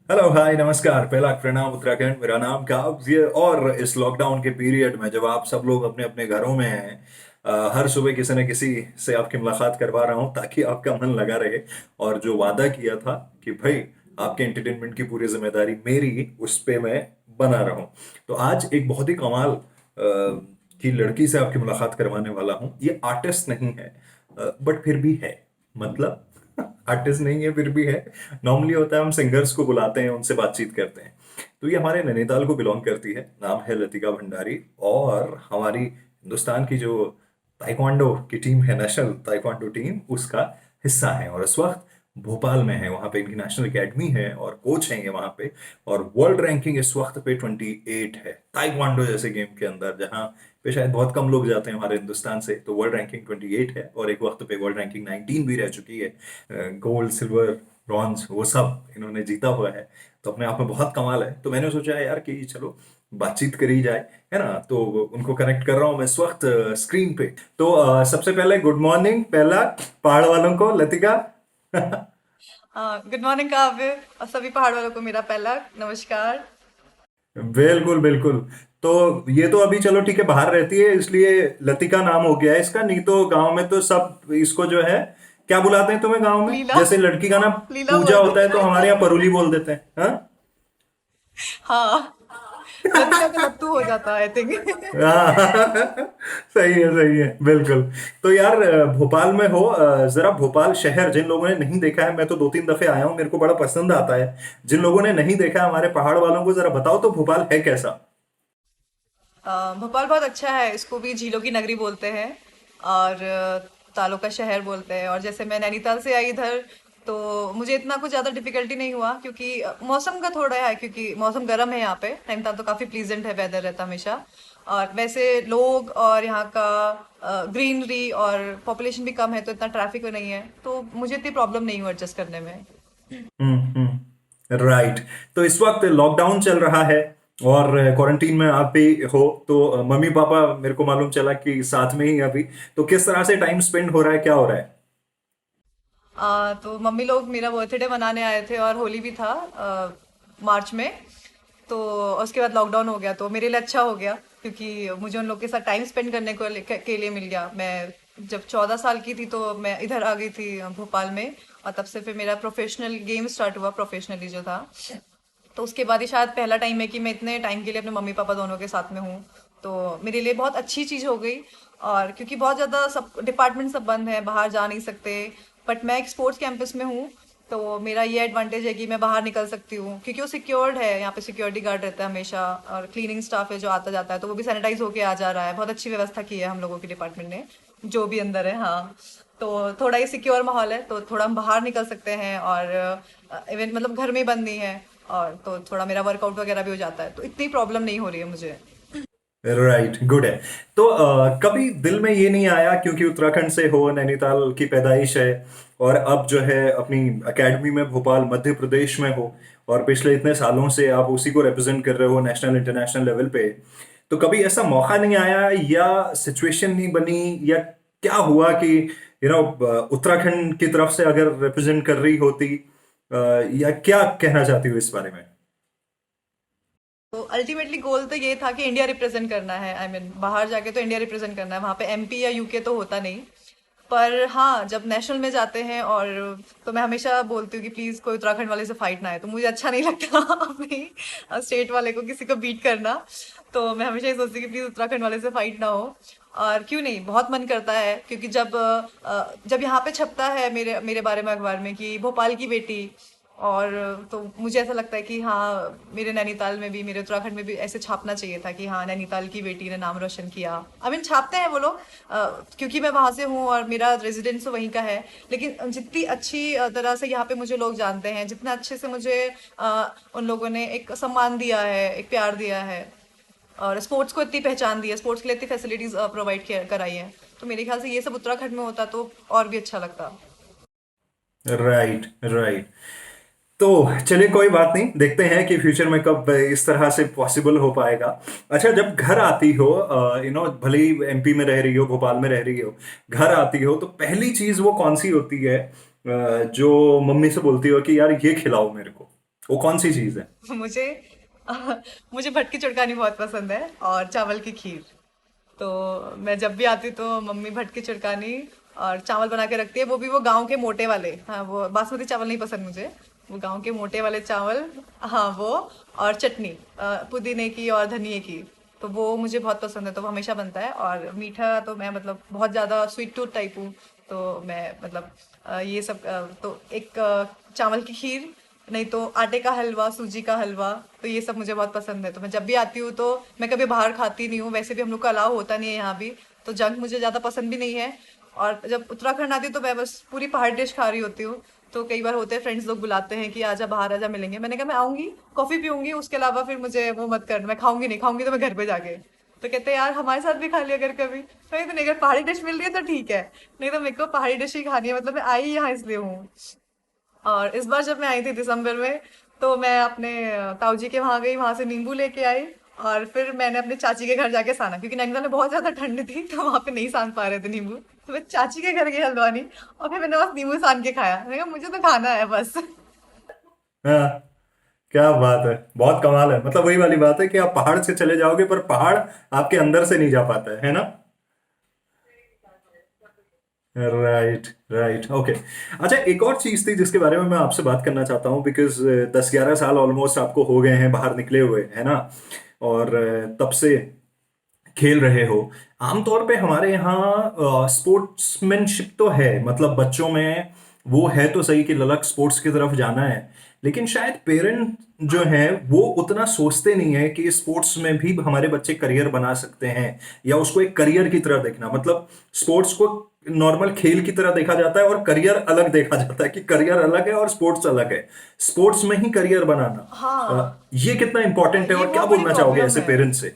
Hello hi नमस्कार, पहला प्रणाम उत्तराखंड। मेरा नाम काव्य। और इस लॉकडाउन के पीरियड में जब आप सब लोग अपने अपने घरों में हैं, हर सुबह किसी न किसी से आपकी मुलाकात करवा रहा हूं ताकि आपका मन लगा रहे। और जो वादा किया था कि भाई आपके एंटरटेनमेंट की पूरी जिम्मेदारी मेरी, उस पे मैं बना रहूं। तो आज एक बहुत ही कमाल की लड़की से आपकी मुलाकात करवाने वाला हूं। ये आर्टिस्ट नहीं है, बट फिर भी है। मतलब आर्टिस्ट नहीं है फिर भी है। नॉर्मली होता है हम सिंगर्स को बुलाते हैं, उनसे बातचीत करते हैं। तो ये हमारे नैनीताल को बिलोंग करती है। नाम है लतिका भंडारी। और हमारी हिंदुस्तान की जो ताइक्वांडो की टीम है, नेशनल ताइक्वांडो टीम, उसका हिस्सा है। और इस वक्त भोपाल में है, वहां पे इनकी नेशनल एकेडमी है और कोच हैं ये वहां पे। और वर्ल्ड रैंकिंग इस वक्त पे 28 है ताइक्वांडो जैसे गेम के अंदर, जहां पे शायद बहुत कम लोग जाते हैं हमारे हिंदुस्तान से। तो वर्ल्ड रैंकिंग 28 है और एक वक्त पे वर्ल्ड रैंकिंग 19 भी रह चुकी है। गोल्ड, सिल्वर, ब्रॉन्ज वो सब इन्होंने जीता हुआ है। तो अपने आप में बहुत कमाल है। तो मैंने सोचा यार कि चलो बातचीत करी जाए, है ना। तो उनको कनेक्ट कर रहा हूँ मैं इस वक्त स्क्रीन पे। तो सबसे पहले गुड मॉर्निंग पहला पहाड़ वालों को, लतिका। हाँ, गुड मॉर्निंग काव्य। और सभी पहाड़ वालों को मेरा पहला नमस्कार। बिल्कुल बिल्कुल। तो ये तो अभी चलो ठीक है, बाहर रहती है इसलिए लतिका नाम हो गया है इसका। नहीं तो गांव में तो सब इसको जो है, क्या बुलाते हैं तुम्हें गांव में? लीला। जैसे लड़की का नाम लीला पूजा बोलते होता है तो हैं। हमारे यहाँ परूली बोल देते हैं, हाँ। हाँ, लतिका का लत्तू हो जाता है आई थिंक। हाँ, सही है बिल्कुल। तो यार भोपाल में हो, जरा भोपाल शहर जिन लोगों ने नहीं देखा है, मैं तो 2-3 दफे आया हूँ, मेरे को बड़ा पसंद आता है। जिन लोगों ने नहीं देखा है, हमारे पहाड़ वालों को जरा बताओ तो भोपाल है कैसा? भोपाल बहुत अच्छा है, इसको भी झीलों की नगरी बोलते हैं और तालों का शहर बोलते हैं। और जैसे मैं नैनीताल से आई इधर, तो मुझे इतना कुछ ज़्यादा डिफिकल्टी नहीं हुआ क्योंकि मौसम का थोड़ा है, क्योंकि मौसम गर्म है यहाँ पे। नैनीताल तो काफ़ी प्लीजेंट है, वेदर रहता हमेशा। और वैसे लोग और यहाँ का ग्रीनरी और पॉपुलेशन भी कम है, तो इतना ट्रैफिक नहीं है, तो मुझे इतनी प्रॉब्लम नहीं हुआ एडजस्ट करने में। राइट। तो इस वक्त लॉकडाउन चल रहा है और क्वारंटीन में आप भी हो। तो मम्मी पापा, मेरे को मालूम चला कि साथ में ही अभी। तो किस तरह से टाइम स्पेंड हो रहा है, क्या हो रहा है? तो मम्मी लोग मेरा बर्थडे मनाने आए थे और होली भी था मार्च में। तो उसके बाद लॉकडाउन हो गया, तो मेरे लिए अच्छा हो गया क्योंकि मुझे उन लोग के साथ टाइम स्पेंड करने के लिए मिल गया। मैं जब 14 साल की थी तो मैं इधर आ गई थी भोपाल में। और तब से फिर मेरा प्रोफेशनल गेम स्टार्ट हुआ, प्रोफेशनली जो था। तो उसके बाद ही शायद पहला टाइम है कि मैं इतने टाइम के लिए अपने मम्मी पापा दोनों के साथ में हूँ। तो मेरे लिए बहुत अच्छी चीज़ हो गई। और क्योंकि बहुत ज़्यादा सब डिपार्टमेंट सब बंद है, बाहर जा नहीं सकते। बट मैं एक स्पोर्ट्स कैंपस में हूँ, तो मेरा ये एडवांटेज है कि मैं बाहर निकल सकती हूँ क्योंकि वो सिक्योर्ड है। यहाँ पे सिक्योरिटी गार्ड रहता है हमेशा, और क्लीनिंग स्टाफ है जो आता जाता है, तो वो भी सैनिटाइज होके आ जा रहा है। बहुत अच्छी व्यवस्था की है हम लोगों के डिपार्टमेंट ने, जो भी अंदर है। हाँ, तो थोड़ा ये सिक्योर माहौल है, तो थोड़ा हम बाहर निकल सकते हैं। और इवन मतलब घर में ही बंद नहीं है, और तो थोड़ा मेरा वर्कआउट वगैरह भी हो जाता है, तो इतनी प्रॉब्लम नहीं हो रही है मुझे। राइट, गुड है। तो कभी दिल में ये नहीं आया, क्योंकि उत्तराखंड से हो, नैनीताल की पैदाइश है और अब जो है अपनी एकेडमी में भोपाल मध्य प्रदेश में हो, और पिछले इतने सालों से आप उसी को रिप्रेजेंट कर रहे हो नेशनल इंटरनेशनल लेवल पे। तो कभी ऐसा मौका नहीं आया या सिचुएशन नहीं बनी, या क्या हुआ कि उत्तराखंड की तरफ से अगर रिप्रेजेंट कर रही होती, या क्या कहना चाहती हो इस बारे में? तो अल्टीमेटली गोल तो ये था कि इंडिया रिप्रेजेंट करना है। आई मीन बाहर जाके तो इंडिया रिप्रेजेंट करना है, वहाँ पे एमपी या यूके तो होता नहीं। पर हाँ, जब नेशनल में जाते हैं, और तो मैं हमेशा बोलती हूँ कि प्लीज़ कोई उत्तराखंड वाले से फाइट ना है। तो मुझे अच्छा नहीं लगता अपनी स्टेट वाले को किसी को बीट करना। तो मैं हमेशा ये सोचती हूँ कि प्लीज़ उत्तराखंड वाले से फाइट ना हो। और क्यों नहीं, बहुत मन करता है क्योंकि जब यहाँ पे छपता है मेरे मेरे बारे में अखबार में कि भोपाल की बेटी, और तो मुझे ऐसा लगता है कि हाँ, मेरे नैनीताल में भी, मेरे उत्तराखंड में भी ऐसे छापना चाहिए था कि हाँ, नैनीताल की बेटी ने नाम रोशन किया। आई मीन छापते हैं वो लोग, क्योंकि मैं वहाँ से हूँ और मेरा रेजिडेंस तो वहीं का है। लेकिन जितनी अच्छी तरह से यहाँ पे मुझे लोग जानते हैं, जितना अच्छे से मुझे उन लोगों ने एक सम्मान दिया है, एक प्यार दिया है, और स्पोर्ट्स को इतनी पहचान दी है, स्पोर्ट्स के लिए इतनी फैसिलिटीज प्रोवाइड कराई है, तो मेरे ख्याल से ये सब उत्तराखंड में होता तो और भी अच्छा लगता। Right right. तो चलिए, कोई बात नहीं, देखते हैं कि फ्यूचर में कब इस तरह से पॉसिबल हो पाएगा। अच्छा, जब घर आती हो, भले ही एमपी में रह रही हो, भोपाल में रह रही हो, घर आती हो तो पहली चीज वो कौन सी होती है जो मम्मी से बोलती हो कि यार ये खिलाओ मेरे को? वो कौन सी चीज है? मुझे मुझे भटकी चुड़कानी बहुत पसंद है और चावल की खीर। तो मैं जब भी आती तो मम्मी भटकी चुड़कानी और चावल बना के रखती है, वो भी वो गांव के मोटे वाले। हाँ, वो बासमती चावल नहीं पसंद मुझे, वो गांव के मोटे वाले चावल। हाँ वो, और चटनी पुदीने की और धनिए की। तो वो मुझे बहुत पसंद है, तो वो हमेशा बनता है। और मीठा तो मैं मतलब बहुत ज़्यादा स्वीट टूथ टाइप हूँ। तो मैं मतलब ये सब तो एक चावल की खीर, नहीं तो आटे का हलवा, सूजी का हलवा। तो ये सब मुझे बहुत पसंद है। तो मैं जब भी आती हूँ तो मैं कभी बाहर खाती नहीं हूँ, वैसे भी हम लोग का अलाउ होता नहीं है यहाँ भी। तो जंक मुझे ज़्यादा पसंद भी नहीं है। और जब उत्तराखंड आती हूँ तो मैं बस पूरी पहाड़ी डिश खा रही होती हूँ। तो कई बार होते हैं फ्रेंड्स लोग बुलाते हैं कि आजा बाहर आजा, मिलेंगे। मैंने कहा मैं आऊंगी, कॉफी पीऊंगी, उसके अलावा फिर मुझे वो मत कर, मैं खाऊंगी नहीं, खाऊंगी तो मैं घर पे जाके। तो कहते हैं यार हमारे साथ भी खा लिया अगर कभी। नहीं तो नहीं, अगर पहाड़ी डिश मिल रही है तो ठीक है, नहीं तो मेरे को पहाड़ी डिश ही खानी है, मतलब मैं आई यहाँ इसलिए हूँ। और इस बार जब मैं आई थी दिसंबर में, तो मैं अपने ताऊ जी के वहां गई, वहां से नींबू लेके आई। और फिर मैंने अपने चाची के घर जाके साना, क्योंकि नैनीताल में बहुत ज्यादा ठंड थी तो वहां पे नहीं सान पा रहे थे नींबू। तो मैं चाची के घर गई हल्द्वानी, और फिर मैंने बस नींबू सान के खाया। मैंने कहा मुझे तो खाना है बस। हाँ, क्या बात है, बहुत कमाल है। मतलब वही वाली बात है कि आप पहाड़ से चले जाओगे पर पहाड़ आपके अंदर से नहीं जा पाता है ना? Right, right, okay. अच्छा, एक और चीज थी जिसके बारे में मैं आपसे बात करना चाहता हूँ, बिकॉज 10-11 साल ऑलमोस्ट आपको हो गए हैं बाहर निकले हुए, है ना? और तब से खेल रहे हो। आमतौर पे हमारे यहाँ स्पोर्ट्समैनशिप तो है, मतलब बच्चों में वो है तो सही कि ललक स्पोर्ट्स की तरफ जाना है। लेकिन शायद पेरेंट जो हैं वो उतना सोचते नहीं है कि स्पोर्ट्स में भी हमारे बच्चे करियर बना सकते हैं, या उसको एक करियर की तरह देखना। मतलब स्पोर्ट्स को नॉर्मल खेल की तरह देखा जाता है और करियर अलग देखा जाता है, कि करियर अलग है और स्पोर्ट्स अलग है। स्पोर्ट्स में ही करियर बनाना, हाँ, ये कितना इंपॉर्टेंट है ये और क्या बहुत बड़ी बोलना चाहोगे प्रॉब्लम ऐसे है। पेरेंट्स से?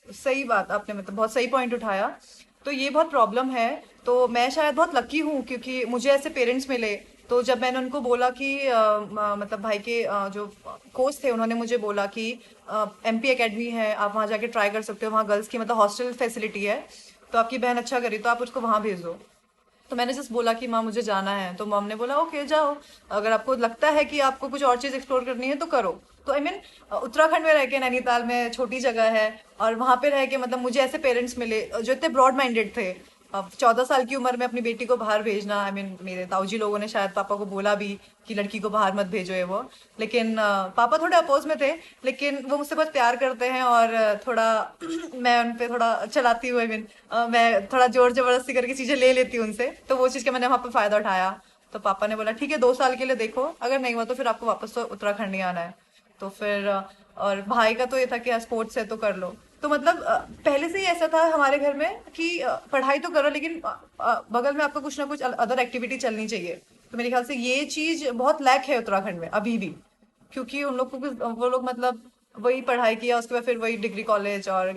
सही बात आपने, मतलब बहुत सही पॉइंट उठाया। तो ये बहुत प्रॉब्लम है। तो मैं शायद बहुत लकी हूँ क्योंकि मुझे ऐसे पेरेंट्स मिले। तो जब मैंने उनको बोला कि मतलब भाई के जो कोच थे उन्होंने मुझे बोला कि एमपी एकेडमी है, आप वहाँ जाके ट्राई कर सकते हो, वहाँ गर्ल्स की मतलब हॉस्टल फैसिलिटी है। तो आपकी बहन अच्छा करी तो आप उसको वहाँ भेजो। तो मैंने जस्ट बोला कि माँ मुझे जाना है, तो मॉम ने बोला ओके जाओ, अगर आपको लगता है कि आपको कुछ और चीज़ एक्सप्लोर करनी है तो करो। तो आई मीन उत्तराखंड में रह के, नैनीताल में छोटी जगह है, और वहाँ पे रह के मतलब मुझे ऐसे पेरेंट्स मिले जो इतने ब्रॉड माइंडेड थे। अब 14 साल की उम्र में अपनी बेटी को बाहर भेजना, आई मीन मेरे ताऊजी लोगों ने शायद पापा को बोला भी कि लड़की को बाहर मत भेजो, ये वो। लेकिन पापा थोड़े अपोज में थे। लेकिन वो मुझसे बहुत प्यार करते हैं, और थोड़ा मैं उन पे थोड़ा चलाती हूँ, आई मीन मैं थोड़ा जोर जबरदस्ती करके चीजें ले लेती हूँ उनसे, तो वो चीज का मैंने वहाँ पे फायदा उठाया। तो पापा ने बोला ठीक है 2 साल के लिए देखो, अगर नहीं हुआ तो फिर आपको वापस तो उत्तराखंड ही आना है। तो फिर और भाई का तो ये था कि स्पोर्ट्स है तो कर लो। तो मतलब पहले से ही ऐसा था हमारे घर में कि पढ़ाई तो करो, लेकिन बगल में आपको कुछ ना कुछ अदर एक्टिविटी चलनी चाहिए। तो मेरे ख्याल से ये चीज बहुत लैक है उत्तराखंड में अभी भी। क्योंकि उन लोग को वो लोग मतलब वही पढ़ाई किया, उसके बाद फिर वही डिग्री कॉलेज और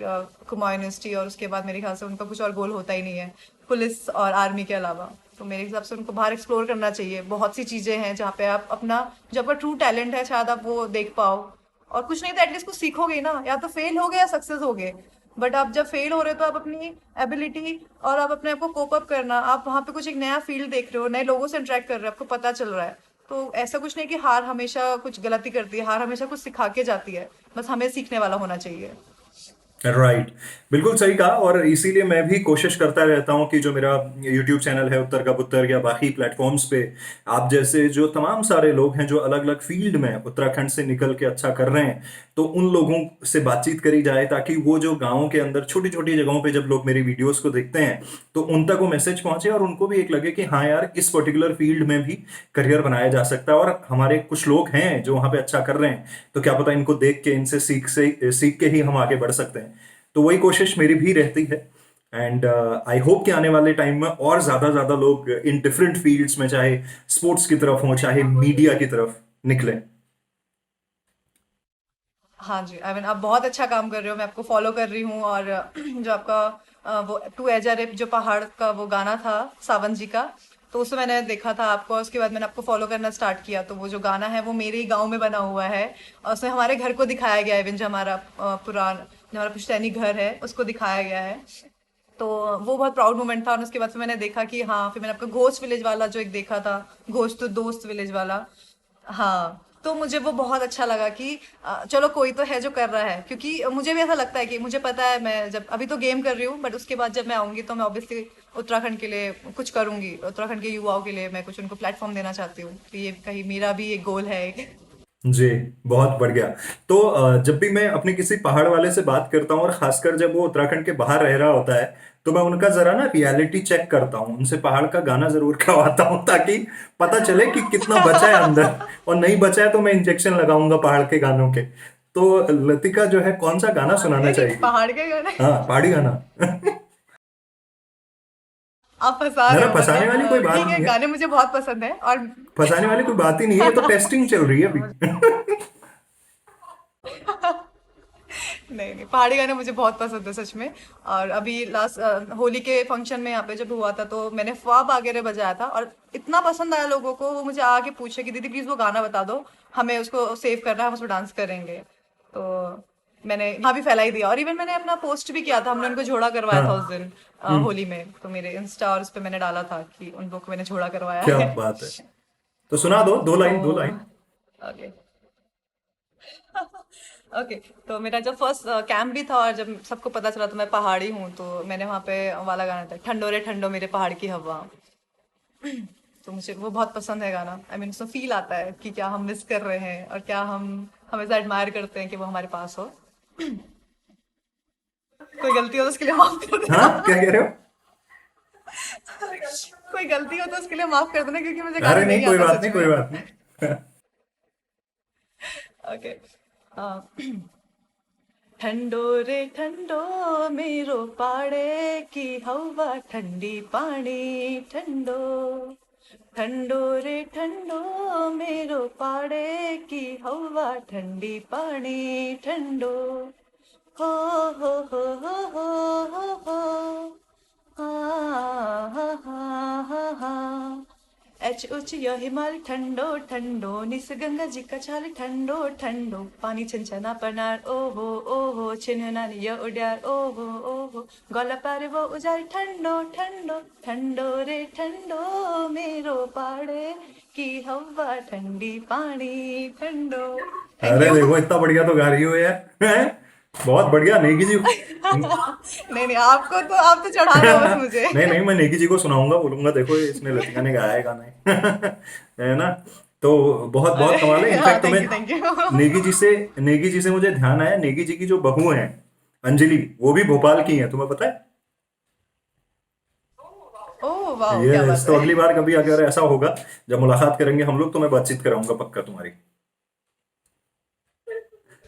कुमाऊं यूनिवर्सिटी, और उसके बाद मेरे ख्याल से उनका कुछ और गोल होता ही नहीं है पुलिस और आर्मी के अलावा। तो मेरे हिसाब से उनको बाहर एक्सप्लोर करना चाहिए, बहुत सी चीजें हैं जहाँ पे आप अपना, जो आपका ट्रू टैलेंट है शायद आप वो देख पाओ। और कुछ नहीं तो एटलीस्ट कुछ सीखोगे ही ना, या तो फेल हो गए या सक्सेस हो गए। बट आप जब फेल हो रहे हो तो आप अपनी एबिलिटी और आप अपने आप को कोप अप करना, आप वहाँ पे कुछ एक नया फील्ड देख रहे हो, नए लोगों से इंटरेक्ट कर रहे हो, आपको पता चल रहा है। तो ऐसा कुछ नहीं कि हार हमेशा कुछ गलती करती है, हार हमेशा कुछ सिखा के जाती है। बस हमें सीखने वाला होना चाहिए। राइट, बिल्कुल सही कहा। और इसीलिए मैं भी कोशिश करता रहता हूँ कि जो मेरा यूट्यूब चैनल है उत्तर का पुत्तर, या बाकी प्लेटफॉर्म्स पे आप जैसे जो तमाम सारे लोग हैं जो अलग अलग फील्ड में उत्तराखंड से निकल के अच्छा कर रहे हैं, तो उन लोगों से बातचीत करी जाए, ताकि वो जो गाँव के अंदर छोटी छोटी जगहों पे जब लोग मेरी वीडियोस को देखते हैं तो उन तक वो मैसेज पहुंचे, और उनको भी एक लगे कि हाँ यार, इस पर्टिकुलर फील्ड में भी करियर बनाया जा सकता है। और हमारे कुछ लोग हैं जो वहां पे अच्छा कर रहे हैं, तो क्या पता इनको देख के, इनसे सीख के ही हम आगे बढ़ सकते हैं। तो वही कोशिश मेरी भी रहती है। एंड आई होप कि आने वाले टाइम में और ज्यादा ज्यादा लोग इन डिफरेंट फील्ड्स में, चाहे स्पोर्ट्स की तरफ हो चाहे मीडिया की तरफ, निकले। हाँ जी, आई मीन आप बहुत अच्छा काम कर रहे हो, मैं आपको फॉलो कर रही हूँ। और जो आपका वो टू एजा रेप जो पहाड़ का वो गाना था सावन जी का, तो उसमें मैंने देखा था आपको, और उसके बाद मैंने आपको फॉलो करना स्टार्ट किया। तो वो जो गाना है वो मेरे ही गांव में बना हुआ है, और उसमें हमारे घर को दिखाया गया है, इवन जो हमारा जो हमारा पुश्तैनी घर है उसको दिखाया गया है। तो वो बहुत प्राउड मोमेंट था। और उसके बाद फिर मैंने देखा कि हाँ, फिर मैंने आपका घोस्ट विलेज वाला जो एक देखा था, घोस्ट तो दोस्त विलेज वाला। हाँ, तो मुझे वो बहुत अच्छा लगा कि चलो कोई तो है जो कर रहा है, क्योंकि मुझे भी ऐसा लगता है कि मुझे पता है, मैं जब अभी तो गेम कर रही हूँ, बट उसके बाद जब मैं आऊंगी तो मैं ऑब्वियसली उत्तराखंड के लिए कुछ करूंगी, उत्तराखंड के युवाओं के लिए मैं कुछ उनको प्लेटफॉर्म देना चाहती हूँ, तो ये कहीं मेरा भी एक गोल है एक। जी, बहुत बढ़ गया। तो जब भी मैं अपने किसी पहाड़ वाले से बात करता हूँ और खासकर जब वो उत्तराखंड के बाहर रह रहा होता है, तो मैं उनका जरा ना रियलिटी चेक करता हूँ, उनसे पहाड़ का गाना जरूर करवाता हूँ ताकि पता चले कि कितना बचा है अंदर, और नहीं बचा है तो मैं इंजेक्शन लगाऊंगा पहाड़ के गानों के। तो लतिका जो है, कौन सा गाना सुनाना नहीं, चाहेगी? पहाड़ के गाने। हाँ, पहाड़ी गाना। आप फंसा ना रहे ना, हो, फंसाने मतलब वाली कोई बात ठीक है, नहीं है। गाने मुझे बहुत पसंद है और फंसाने वाली कोई बात ही नहीं है, ये तो टेस्टिंग चल रही है अभी। नहीं नहीं, पहाड़ी गाने मुझे बहुत पसंद है सच में। और अभी लास्ट होली के फंक्शन में यहाँ पे जब हुआ था, तो मैंने ख्वाब वगैरह बजाया था, और इतना पसंद आया लोगों को, वो मुझे आके पूछे कि दीदी प्लीज वो गाना बता दो, हमें उसको सेव करना है, हम उसको डांस करेंगे। तो मैंने यहाँ भी फैला ही दिया, और इवन मैंने अपना पोस्ट भी किया था, हमने उनको झोड़ा करवाया था उस हाँ। दिन हम्म। होली में, तो मेरे इंस्टा और उस पे मैंने डाला था कि उन लोग को मैंने झोड़ा करवाया क्या है। बात है। तो सुना दो, दो तो लाइन, दो लाइन। Okay, okay. तो मेरा जब फर्स्ट कैंप भी था, और जब सबको पता चला तो मैं पहाड़ी हूँ, तो मैंने वहाँ पे वाला गाना था, ठंडो रे ठंडो मेरे पहाड़ की हवा। तो मुझे वो बहुत पसंद है गाना। आई मीन उसमें फील आता है कि क्या हम मिस कर रहे हैं, और क्या हम हमेशा एडमायर करते हैं कि वो हमारे पास हो। कोई गलती हो तो उसके लिए माफ कर हाँ, देना। क्या कह रहे हो? कोई गलती हो तो उसके लिए माफ कर देना, क्योंकि मुझे गाना अरे नहीं, नहीं कोई आता बात सच नहीं, में। कोई बात नहीं। ओके। ठंडो रे ठंडो मेरो पाड़े की हवा, ठंडी पानी ठंडो। ठंडो रे ठंडो मेरो पाड़े की हवा, ठंडी पानी ठंडो। हो हो हो हो हो हो हो। हा हा हा हा हा। एच उच यो हिमाल ठंडो ठंडो, निस गंगा जी का छाल ठंडो ठंडो, पानी छनछना पनार ओहो छिनना नियो उड्यार ओहो, गला पारे वो उजाड़ ठंडो ठंडो, ठंडो रे ठंडो मेरो पाड़े की हवा, ठंडी पानी ठंडो। थैंक अरे यू। देखो, इतना बढ़िया तो गा रही हो यार। हैं? बहुत बढ़िया, नेगी जी। नहीं नहीं, आपको तो आप तो चढ़ा रहे हो बस मुझे। नहीं नहीं, मैं नेगी जी को सुनाऊंगा, बोलूंगा देखो ये इसने लतिका ने गाया है गाना। है ना? तो बहुत अरे, बहुत कमाल है। हाँ, इनफैक्ट तुम्हें थैंक यू। नेगी जी से नेगी जी से मुझे ध्यान आया, नेगी जी की जो बहू है अंजलि, वो भी भोपाल की है, तुम्हें पता है? ओह वाह, क्या यस, बात तो है। अगली बार कभी अगर ऐसा होगा, जब मुलाकात करेंगे हम लोग, तो मैं बातचीत कराऊंगा पक्का तुम्हारी।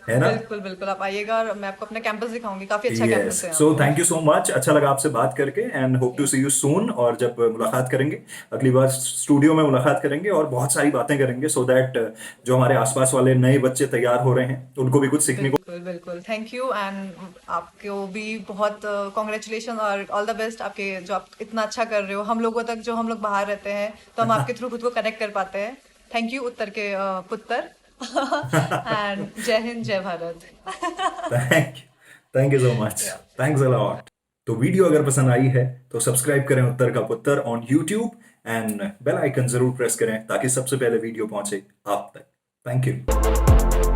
है ना? बिल्कुल बिल्कुल, आप आइएगा और मैं आपको अपना कैंपस दिखाऊंगी, काफी अच्छा यस, कैंपस है यहाँ सो पे। थैंक यू सो मच, अच्छा लगा आपसे बात करके, and hope to see you soon. और जब मुलाकात करेंगे अगली बार, स्टूडियो में मुलाकात करेंगे और बहुत सारी बातें करेंगे, सो दैट जो हमारे आसपास वाले नए बच्चे तैयार हो रहे हैं उनको भी कुछ सीखने को। बिल्कुल बिल्कुल, थैंक यू। एंड आपको भी बहुत कॉन्ग्रेचुलेशन और ऑल द बेस्ट, आपके जो आप इतना अच्छा कर रहे हो, हम लोगों तक जो हम लोग बाहर रहते हैं, तो हम आपके थ्रू खुद को कनेक्ट कर पाते हैं। थैंक यू उत्तर के पुत्र। एंड जय हिंद, जय Bharat. Thank thank you so much. या, थैंक्स अ लॉट। तो वीडियो अगर पसंद आई है तो सब्सक्राइब करें उत्तर का पुत्र on YouTube, and bell icon जरूर प्रेस करें ताकि सबसे पहले वीडियो पहुंचे आप तक। Thank you.